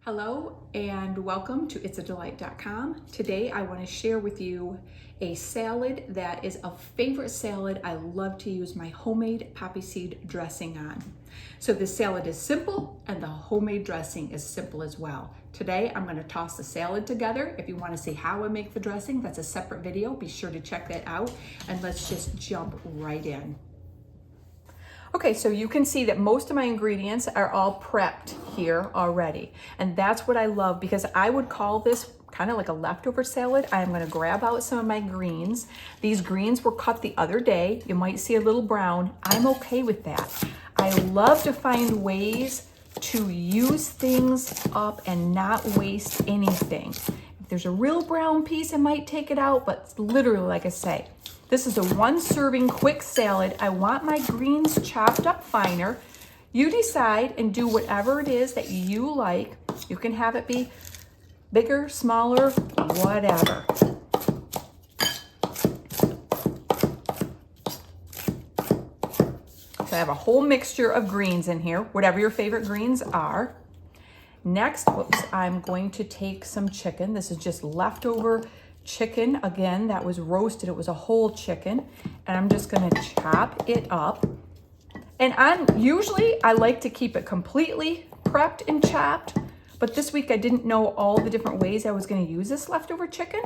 Hello and welcome to it'sadelight.com. Today I want to share with you a salad that is a favorite salad I love to use my homemade poppy seed dressing on. So the salad is simple and the homemade dressing is simple as well. Today I'm going to toss the salad together. If you want to see how I make the dressing, that's a separate video. Be sure to check that out, and let's just jump right in. Okay, so you can see that most of my ingredients are all prepped here already. And that's what I love, because I would call this kind of like a leftover salad. I'm gonna grab out some of my greens. These greens were cut the other day. You might see a little brown. I'm okay with that. I love to find ways to use things up and not waste anything. If there's a real brown piece, I might take it out, but literally, like I say, this is a one serving quick salad. I want my greens chopped up finer. You decide and do whatever it is that you like. You can have it be bigger, smaller, whatever. So I have a whole mixture of greens in here, whatever your favorite greens are. Next, I'm going to take some chicken. This is just leftover chicken, again, that was roasted. It was a whole chicken, and I'm just gonna chop it up. And usually I like to keep it completely prepped and chopped, but this week I didn't know all the different ways I was gonna use this leftover chicken,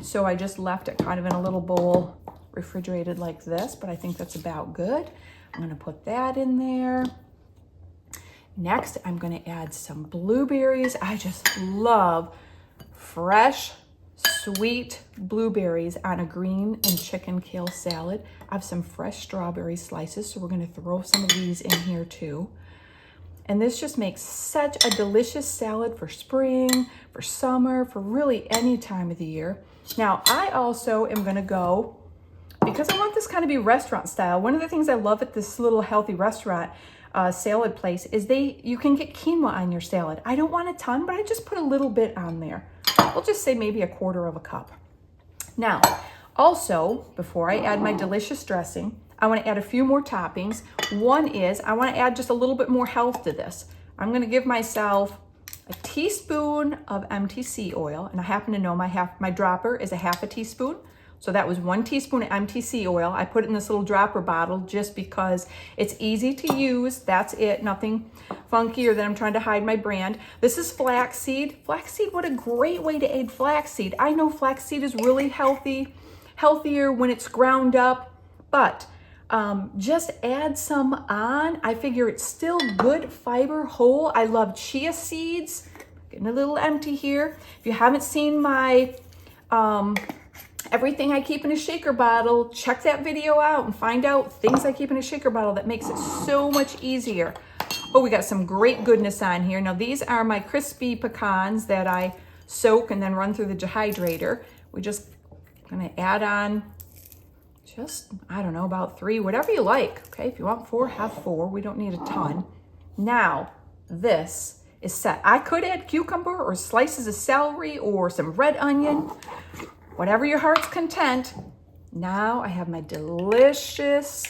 so I just left it kind of in a little bowl, refrigerated like this, but I think that's about good. I'm gonna put that in there. Next, I'm gonna add some blueberries. I just love fresh, sweet blueberries on a green and chicken kale salad. I have some fresh strawberry slices, so we're gonna throw some of these in here too. And this just makes such a delicious salad for spring, for summer, for really any time of the year. Now, I also am gonna go, because I want this kind of be restaurant style. One of the things I love at this little healthy restaurant salad place is you can get quinoa on your salad. I don't want a ton, but I just put a little bit on there. We'll just say maybe a quarter of a cup. Now, also, before I add my delicious dressing, I want to add a few more toppings. One is I want to add just a little bit more health to this. I'm going to give myself a teaspoon of MTC oil, and I happen to know my dropper is a half a teaspoon. So that was 1 teaspoon of MTC oil. I put it in this little dropper bottle just because it's easy to use. That's it, nothing funky or that I'm trying to hide my brand. This is flaxseed. Flaxseed, what a great way to add flaxseed. I know flaxseed is really healthier when it's ground up, but just add some on. I figure it's still good fiber, whole. I love chia seeds. Getting a little empty here. If you haven't seen my everything I keep in a shaker bottle, check that video out and find out things I keep in a shaker bottle that makes it so much easier. Oh, we got some great goodness on here. Now, these are my crispy pecans that I soak and then run through the dehydrator. We just gonna add on just, I don't know, about 3, whatever you like. Okay, if you want 4, have 4. We don't need a ton. Now, this is set. I could add cucumber or slices of celery or some red onion. Whatever your heart's content. Now I have my delicious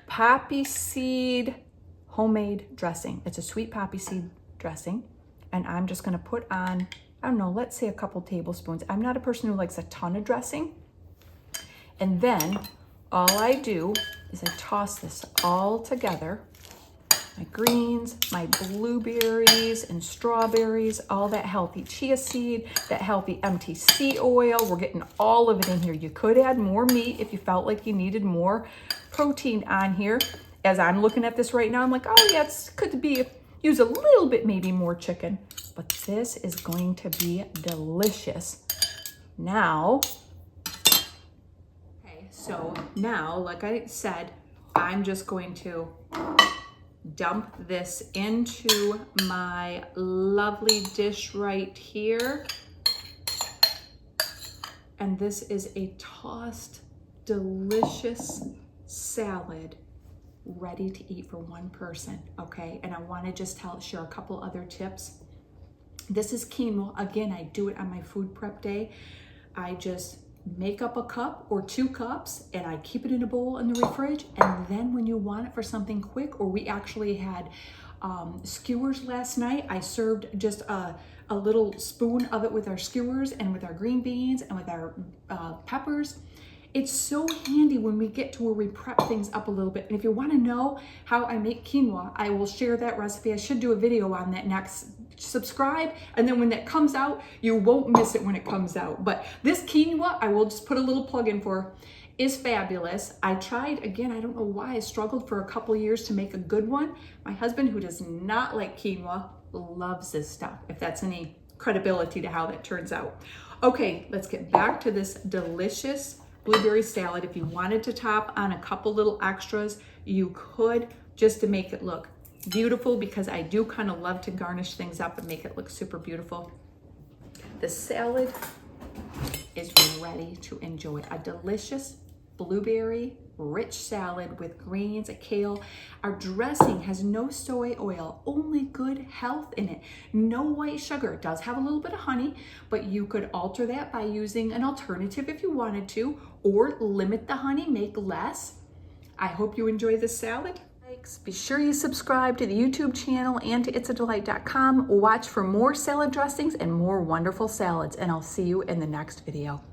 poppy seed homemade dressing. It's a sweet poppy seed dressing. And I'm just gonna put on, I don't know, let's say a couple tablespoons. I'm not a person who likes a ton of dressing. And then all I do is I toss this all together. My greens, my blueberries and strawberries, all that healthy chia seed, that healthy MTC oil. We're getting all of it in here. You could add more meat if you felt like you needed more protein on here. As I'm looking at this right now, I'm like, oh yeah, it could be, use a little bit maybe more chicken, but this is going to be delicious. Now, okay, so now, like I said, I'm just going to dump this into my lovely dish right here. And this is a tossed, delicious salad ready to eat for one person, okay? And I want to just share a couple other tips. This is quinoa. Again, I do it on my food prep day. I just make up a cup or 2 cups and I keep it in a bowl in the fridge. And then when you want it for something quick, or we actually had skewers last night. I served just a little spoon of it with our skewers and with our green beans and with our peppers. It's so handy when we get to where we prep things up a little bit. And if you want to know how I make quinoa, I will share that recipe. I should do a video on that next. Subscribe, and then when that comes out, you won't miss it when it comes out. But this quinoa, I will just put a little plug in for, is fabulous. I tried, again, I don't know why I struggled for a couple years to make a good one. My husband, who does not like quinoa, loves this stuff, if that's any credibility to how that turns out. Okay, let's get back to this delicious blueberry salad. If you wanted to top on a couple little extras, you could, just to make it look beautiful, because I do kind of love to garnish things up and make it look super beautiful. The salad is ready to enjoy. A delicious blueberry rich salad with greens, a kale. Our dressing has no soy oil, only good health in it. No white sugar. It does have a little bit of honey, but you could alter that by using an alternative if you wanted to, or limit the honey, make less. I hope you enjoy this salad. Be sure you subscribe to the YouTube channel and to itsadelight.com. Watch for more salad dressings and more wonderful salads, and I'll see you in the next video.